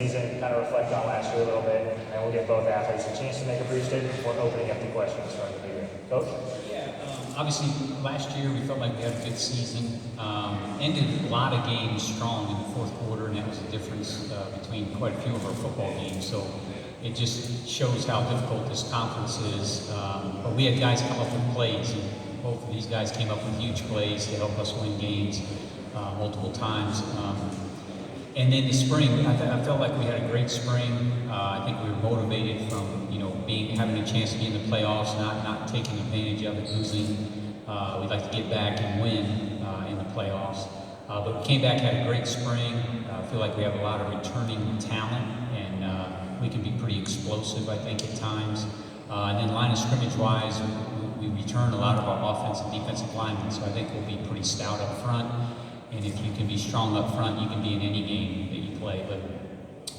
season, kind of reflect on last year a little bit, and we'll give both athletes a chance to make a brief statement before opening up the questions from the media. Coach? Obviously, last year we felt like we had a good season. Ended a lot of games strong in the fourth quarter, and that was the difference between quite a few of our football games. So it just shows how difficult this conference is. But we had guys come up with plays, and both of these guys came up with huge plays to help us win games multiple times. And then the spring, I felt like we had a great spring. I think we were motivated from having a chance to be in the playoffs, not taking advantage of it, losing. We'd like to get back and win in the playoffs. But we came back, had a great spring. I feel like we have a lot of returning talent, and we can be pretty explosive, I think, at times. And then line of scrimmage-wise, we return a lot of our offensive and defensive linemen, so I think we'll be pretty stout up front. And if you can be strong up front, you can be in any game that you play. But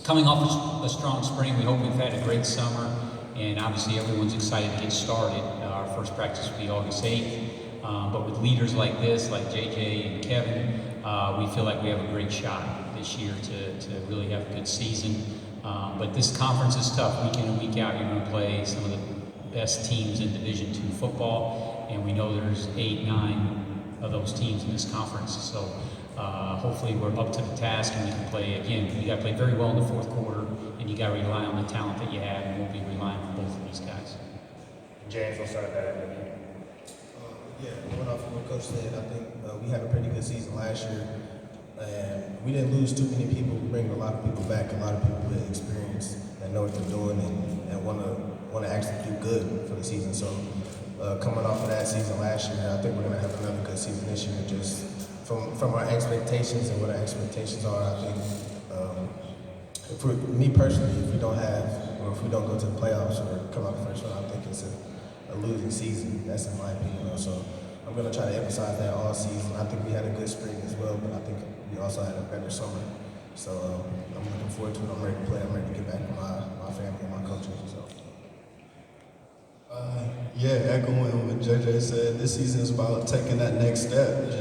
coming off a strong spring, we hope we've had a great summer. And obviously everyone's excited to get started. Our first practice will be August 8th. But with leaders like this, like JJ and Kevin, we feel like we have a great shot this year to really have a good season. But this conference is tough. Week in and week out, you're going to play some of the best teams in Division II football. And we know there's 8, 9 of those teams in this conference. So hopefully we're up to the task and we can play. Again, you got to play very well in the fourth quarter, and you got to rely on the talent that you have, and we'll be relying on both of these guys. James, we'll start at that end. Going off of what Coach said, I think we had a pretty good season last year, and we didn't lose too many people. We bring a lot of people back, a lot of people with experience that know what they're doing and want to actually do good for the season. So coming off of that season last year, I think we're going to have another good season this year. Just from our expectations and what our expectations are, I think for me personally, if we don't go to the playoffs or come out the first round, I think it's a losing season. That's in my opinion. So I'm going to try to emphasize that all season. I think we had a good spring as well, but I think we also had a better summer. So I'm looking forward to it. I'm ready to play. I'm ready to get back to my family and my coaches. So. Echoing what JJ said, this season is about taking that next step.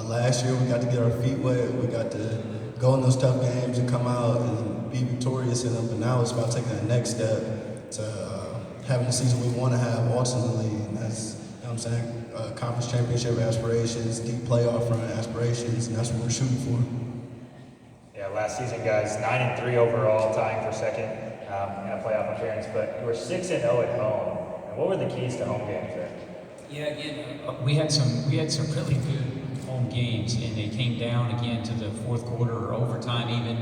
Last year we got to get our feet wet, we got to go in those tough games and come out and be victorious in them, but now it's about taking that next step to having the season we want to have ultimately, and that's, conference championship aspirations, deep playoff run aspirations, and that's what we're shooting for. Yeah, last season, guys, 9-3 overall, tying for second in a playoff appearance, but you were 6-0 at home. And what were the keys to home games there? Yeah, again, we had some really good home games, and they came down again to the fourth quarter or overtime even.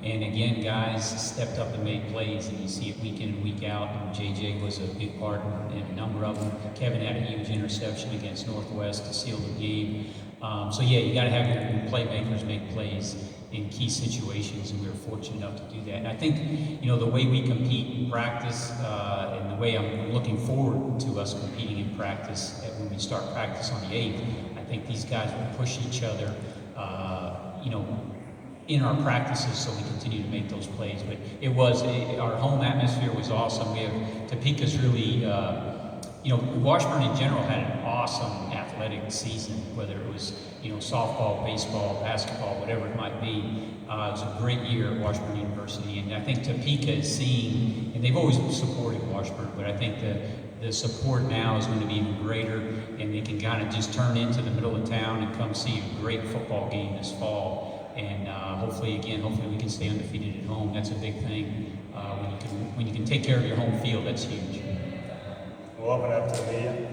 And again, guys stepped up and made plays, and you see it week in and week out. And JJ was a big part in a number of them. Kevin had a huge interception against Northwest to seal the game. So yeah, you got to have your playmakers make plays in key situations, and we were fortunate enough to do that. And I think, the way we compete in practice, and the way I'm looking forward to us competing in practice when we start practice on the 8th, I think these guys will push each other, in our practices, so we continue to make those plays. But our home atmosphere was awesome. Topeka's really, Washburn in general had an awesome athletic season, whether it was, softball, baseball, basketball, whatever it might be. It was a great year at Washburn University, and I think Topeka is seeing, and they've always supported Washburn, but I think the support now is going to be even greater, and they can kind of just turn into the middle of town and come see a great football game this fall. And hopefully we can stay undefeated at home. That's a big thing. When you can take care of your home field, that's huge. We'll open up to the media.